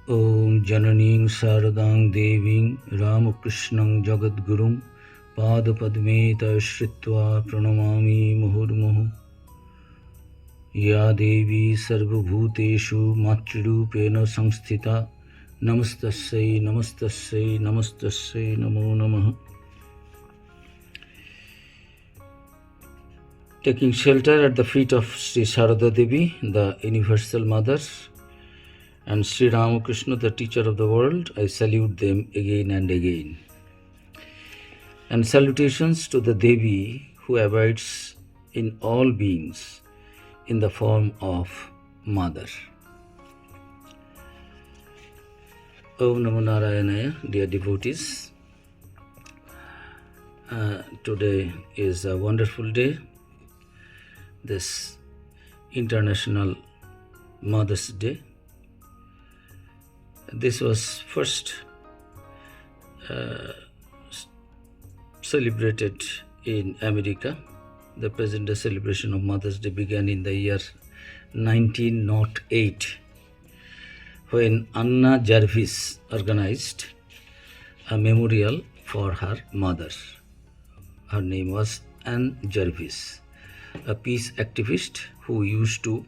Om Jananing Saradang Deving Ramakrishnang Jagadgurum Padapadmeta Shritva Pranamami Muhurmuhu Ya Devi Sarvabhuteshu Matrirupena Samsthita Namastasai Namastasai Namastasai Namo Namaha. Taking shelter at the feet of Sri Sharada Devi, the Universal Mother, and Sri Ramakrishna, the teacher of the world, I salute them again and again. And salutations to the Devi who abides in all beings in the form of Mother. Om Namo Narayanaya, dear devotees. Today is a wonderful day, this International Mother's Day. This was first celebrated in America. The present day celebration of Mother's Day began in the year 1908 when Anna Jarvis organized a memorial for her mother. Her name was Anne Jarvis, a peace activist who used to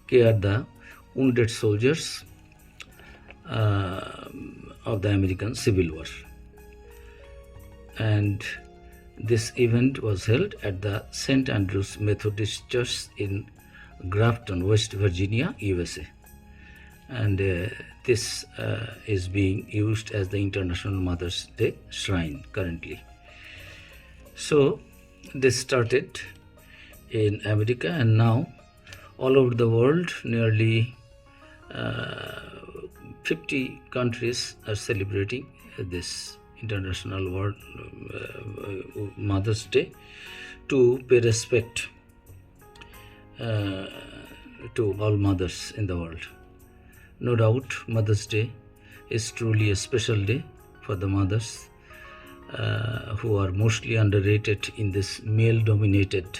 care the wounded soldiers of the American Civil War. And this event was held at the St. Andrew's Methodist Church in Grafton, West Virginia, USA. And this is being used as the International Mother's Day Shrine currently. So this started in America, and now all over the world, nearly 50 countries are celebrating this International World Mother's Day to pay respect to all mothers in the world. No doubt, Mother's Day is truly a special day for the mothers who are mostly underrated in this male-dominated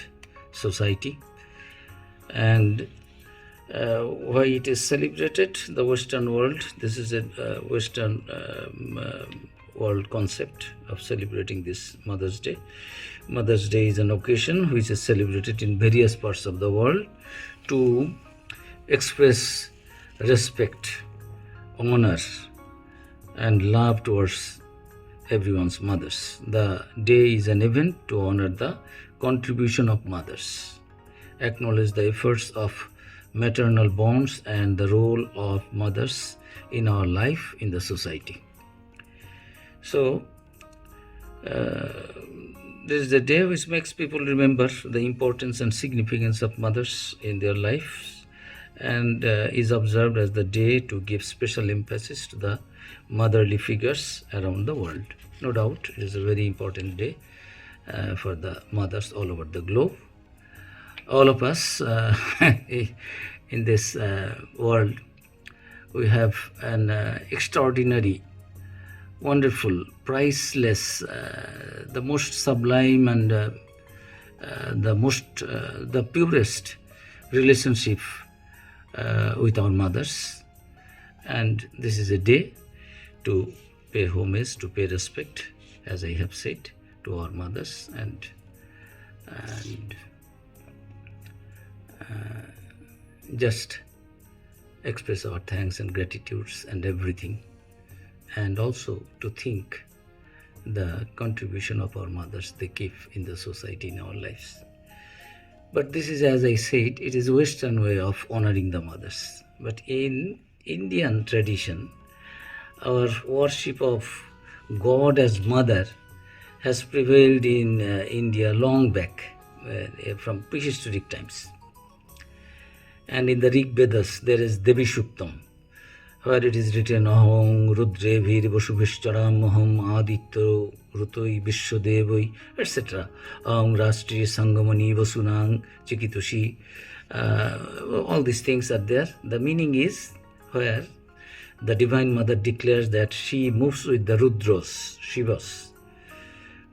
society. And why it is celebrated, the Western world, this is a Western world concept of celebrating this Mother's Day. Mother's Day is an occasion which is celebrated in various parts of the world to express respect, honor, and love towards everyone's mothers. The day is an event to honor the contribution of mothers, acknowledge the efforts of maternal bonds and the role of mothers in our life in the society. So this is the day which makes people remember the importance and significance of mothers in their lives, and is observed as the day to give special emphasis to the motherly figures around the world. No doubt it is a very important day for the mothers all over the globe. All of us in this world, we have an extraordinary, wonderful, priceless, the most sublime and the purest relationship with our mothers. And this is a day to pay homage, to pay respect, as I have said, to our mothers, and just express our thanks and gratitudes and everything, and also to think the contribution of our mothers they give in the society, in our lives. But this is, as I said, it is a Western way of honoring the mothers. But in Indian tradition, our worship of God as mother has prevailed in India long back, from prehistoric times. And in the Rig Vedas, there is Devi Shuktam, where it is written, Aham Rudre Vir Vasubhishcharam Aham Aditya Rutoi Vishwadevai, etc. Aham Rastri Sangamani Vasunang Chikitushi. All these things are there. The meaning is where the Divine Mother declares that she moves with the Rudras, Shivas,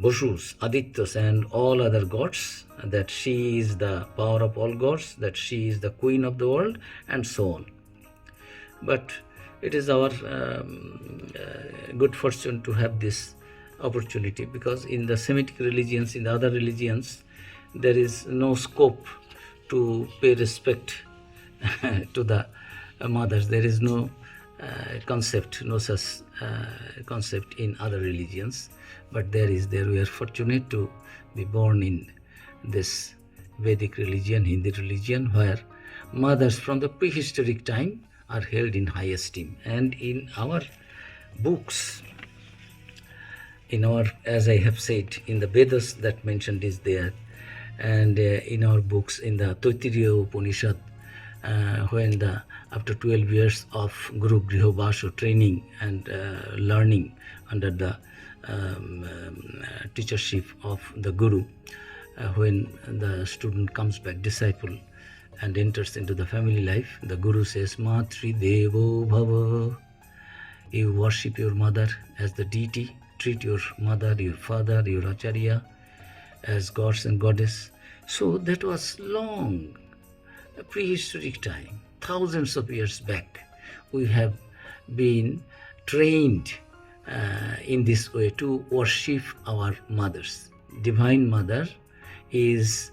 Vasus, Adityas, and all other gods, that she is the power of all gods, that she is the queen of the world, and so on. But it is our good fortune to have this opportunity, because in the Semitic religions, in the other religions, there is no scope to pay respect to the mothers. There is no concept, no such concept in other religions, but there is. There we are fortunate to be born in this Vedic religion, Hindi religion, where mothers from the prehistoric time are held in high esteem. And in our books, as I have said, in the Vedas that mentioned is there, and in our books, in the Taittiriya Upanishad, when after 12 years of Guru Grihobasha training and learning under the teachership of the Guru, when the student comes back, disciple, and enters into the family life, the Guru says, Matri Devo Bhava. You worship your mother as the deity, treat your mother, your father, your acharya as gods and goddess. So that was long, prehistoric time, thousands of years back. We have been trained in this way to worship our mothers. Divine Mother is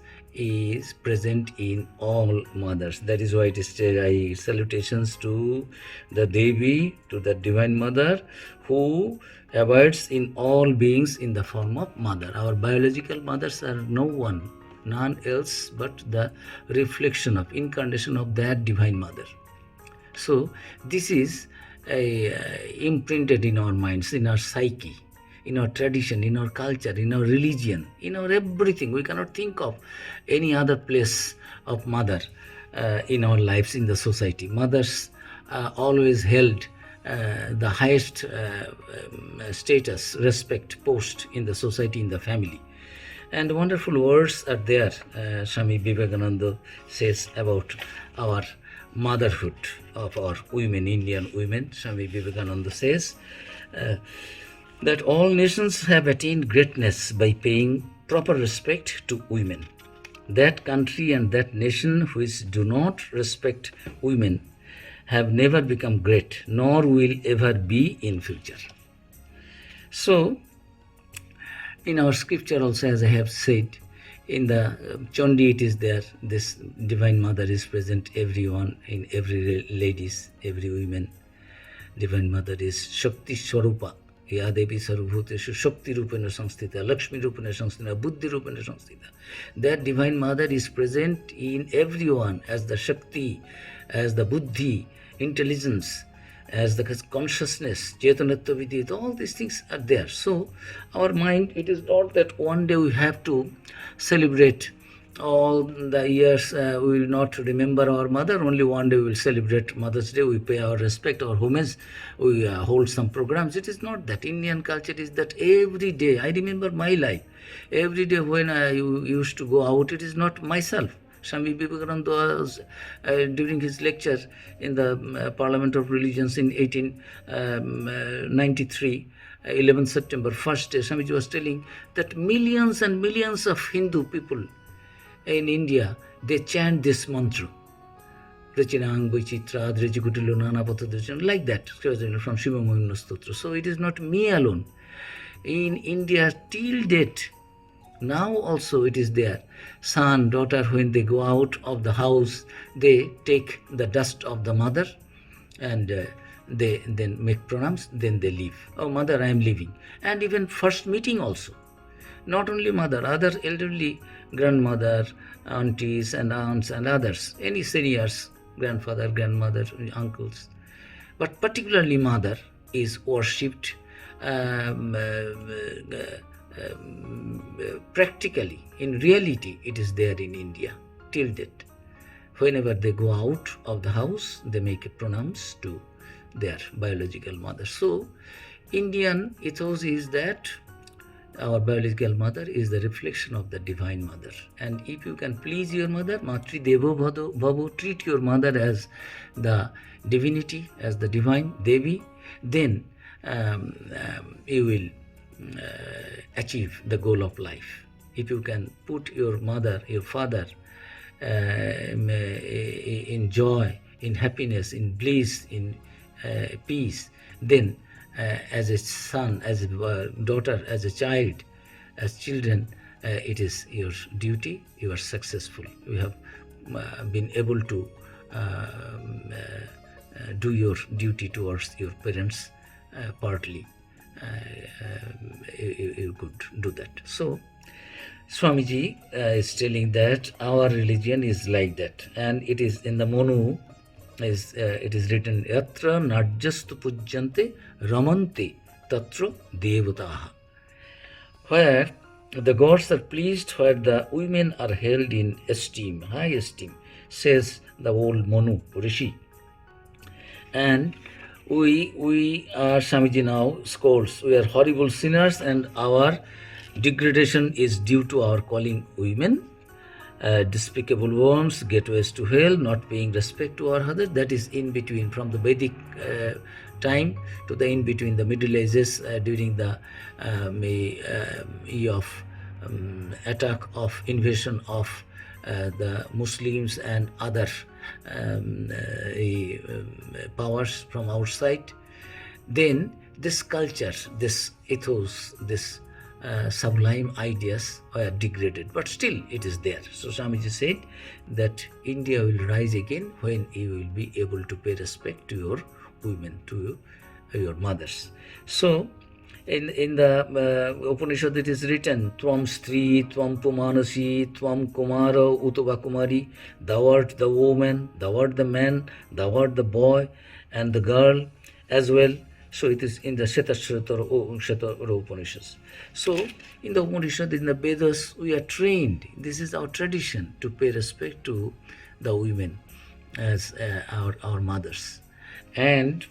present in all mothers. That is why it is said, salutations to the Devi, to the Divine Mother, who abides in all beings in the form of mother. Our biological mothers are none else but the reflection of, incarnation of that Divine Mother. So this is imprinted in our minds, in our psyche, in our tradition, in our culture, in our religion, in our everything. We cannot think of any other place of mother in our lives, in the society. Mothers always held the highest status, respect, post in the society, in the family. And wonderful words are there. Swami Vivekananda says about our motherhood of our women, Indian women. Swami Vivekananda says that all nations have attained greatness by paying proper respect to women. That country and that nation which do not respect women have never become great, nor will ever be in future. So, in our scripture also, as I have said, in the Chandi it is there, this Divine Mother is present, everyone, in every ladies, every woman. Divine Mother is Shakti Swarupa. Ya Devi Sarvabhuteshu Shakti Rupena Samstita, Lakshmi Rupena Samstita, Buddhi Rupena Samstita. That Divine Mother is present in everyone as the Shakti, as the Buddhi, intelligence, as the consciousness, Chetanatva Vidit, all these things are there. So, our mind, it is not that one day we have to celebrate all the years, we will not remember our mother, only one day we will celebrate Mother's Day, we pay our respect, our homage, we hold some programs. It is not that. Indian culture is that every day. I remember my life. Every day when I used to go out, it is not myself. Swami Vivekananda was, during his lecture in the Parliament of Religions in 1893, 11th September, first day, Swamiji was telling that millions and millions of Hindu people in India, they chant this mantra. Rachinang Boichitra, Drejikutilo Nana Patadrichan, like that, from Shiva Mohimna Stotra. So it is not me alone. In India, till date, now also it is there. Son, daughter, when they go out of the house, they take the dust of the mother and they then make pranams, then they leave. Oh, mother, I am leaving. And even first meeting also. Not only mother, other elderly grandmother, aunties and aunts and others, any seniors, grandfather, grandmother, uncles. But particularly mother is worshipped practically. In reality, it is there in India till date. Whenever they go out of the house, they make a pranams to their biological mother. So, Indian ethos is that our biological mother is the reflection of the Divine Mother. And if you can please your mother, Matri Devo Bhavo, treat your mother as the divinity, as the divine Devi, then you will achieve the goal of life. If you can put your mother, your father in joy, in happiness, in bliss, in peace, then as a son, as a daughter, as a child, as children, it is your duty. You are successful. You have been able to do your duty towards your parents partly. You could do that. So Swamiji is telling that our religion is like that, and it is in the Monu. It is written, Yatra Najjastu Pujjante Ramante Tatra Devataha. Where the gods are pleased, where the women are held in esteem, high esteem, says the old Monu Rishi. And we are, Swamiji now scolds, we are horrible sinners, and our degradation is due to our calling women despicable worms, gateways to hell, not paying respect to our others. That is in between, from the Vedic time to the in between, the Middle Ages, during the attack of invasion of the Muslims and other powers from outside. Then this culture, this ethos, this sublime ideas were degraded, but still it is there. So Swamiji said that India will rise again when you will be able to pay respect to your women, to your mothers. So in the Upanishad it is written, Tvam Stri, Tvam Pumanasi, Tvam Kumara, Utava Kumari, thou art the woman, thou art the man, thou art the boy and the girl as well. So it is in the Shetashvatara Upanishads. So in the Upanishad, in the Vedas, we are trained. This is our tradition to pay respect to the women as our mothers. And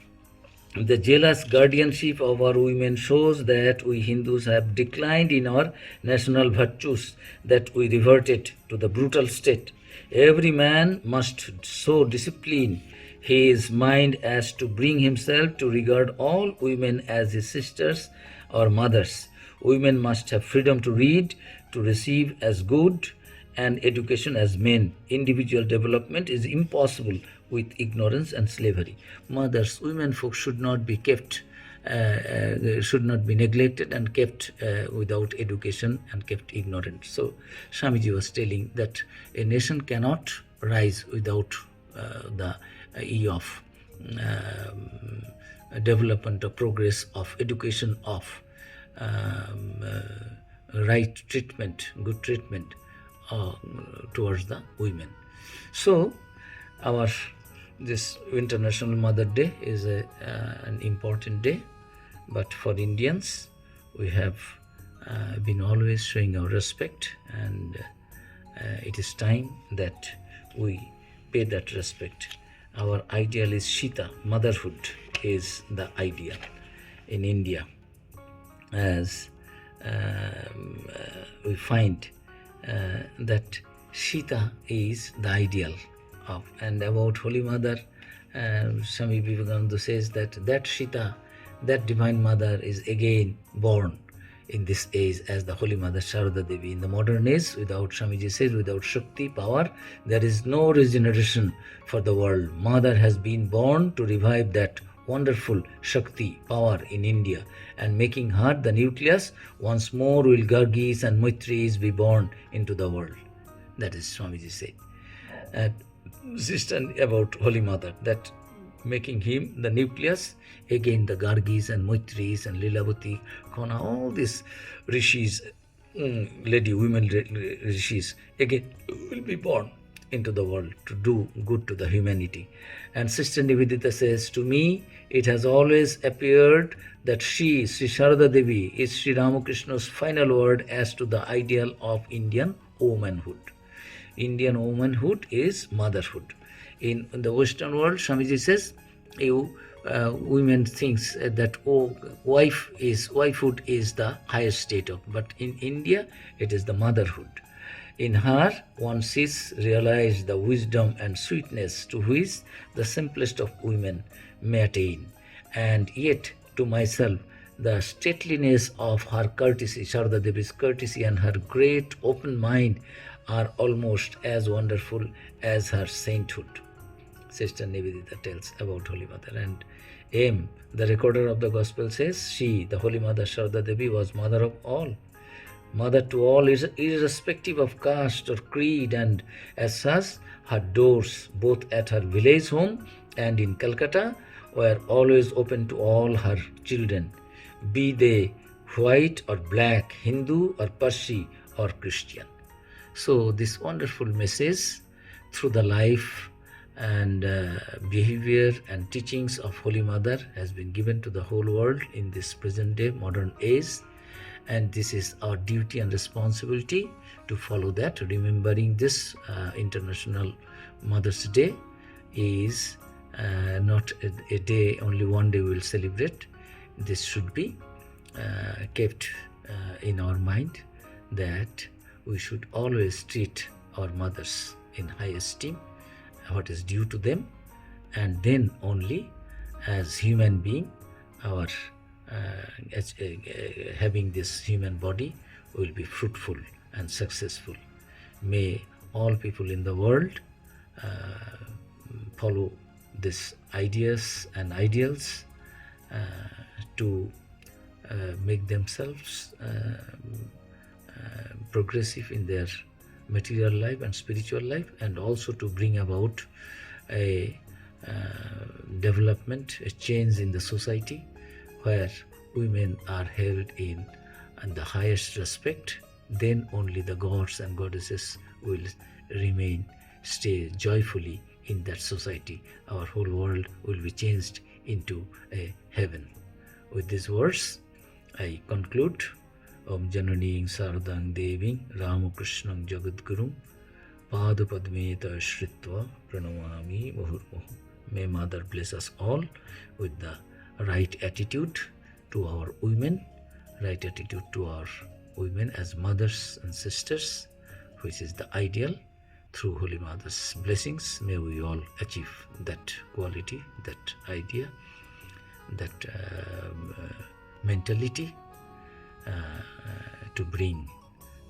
the jealous guardianship of our women shows that we Hindus have declined in our national virtues, that we reverted to the brutal state. Every man must so discipline his mind as to bring himself to regard all women as his sisters or mothers. Women must have freedom to read, to receive as good, and education as men. Individual development is impossible with ignorance and slavery. Mothers, women folks should not be kept, should not be neglected and kept without education and kept ignorant. So Swamiji was telling that a nation cannot rise without the of development or progress of education, of right treatment, good treatment towards the women. So our this International Mother Day is an important day, but for Indians we have been always showing our respect, and it is time that we pay that respect. Our ideal is Sita, motherhood is the ideal in India, as we find that Sita is the ideal of. And about Holy Mother, Swami Vivekananda says that Sita, that Divine Mother, is again born in this age as the Holy Mother Sharada Devi. In the modern age, without, Swamiji says, without Shakti, power, there is no regeneration for the world. Mother has been born to revive that wonderful Shakti, power in India, and making her the nucleus. Once more will Gargis and Maitris be born into the world. That is Swamiji said. Sister, about Holy Mother, that making him the nucleus, again the Gargis and Maitris and Lilavati, Kona, all these rishis, women rishis, again will be born into the world to do good to the humanity. And Sister Nivedita says, to me it has always appeared that she, Sri Sharada Devi, is Sri Ramakrishna's final word as to the ideal of Indian womanhood. Indian womanhood is motherhood. In the Western world, Swamiji says, women thinks that wifehood is the highest state of, but in India it is the motherhood. In her, one sees realized the wisdom and sweetness to which the simplest of women may attain. And yet, to myself, the stateliness of her courtesy, Sharada Devi's courtesy, and her great open mind are almost as wonderful as her sainthood. Sister Nivedita tells about Holy Mother. And M, the recorder of the Gospel, says, she, the Holy Mother Sharda Devi, was mother of all. Mother to all, is irrespective of caste or creed, and as such, her doors, both at her village home and in Calcutta, were always open to all her children, be they white or black, Hindu or Parsi or Christian. So this wonderful message through the life and behavior and teachings of Holy Mother has been given to the whole world in this present day modern age, and this is our duty and responsibility to follow that. Remembering this International Mother's Day is not a day, only one day we will celebrate. This should be kept in our mind, that we should always treat our mothers in high esteem, what is due to them, and then only as human being, our having this human body will be fruitful and successful. May all people in the world follow these ideas and ideals to make themselves progressive in their material life and spiritual life, and also to bring about a development, a change in the society where women are held in the highest respect. Then only the gods and goddesses will stay joyfully in that society. Our whole world will be changed into a heaven. With these words, I conclude. Om Janani Saradang Deving Ramakrishnang Jagadgurum Padupadmeta Shritva Pranamami Muhurmuhu. May Mother bless us all with the right attitude to our women, right attitude to our women as mothers and sisters, which is the ideal. Through Holy Mother's blessings, may we all achieve that quality, that idea, that mentality, to bring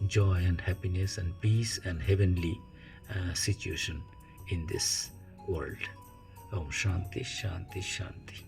joy and happiness and peace and heavenly situation in this world. Om Shanti, Shanti, Shanti.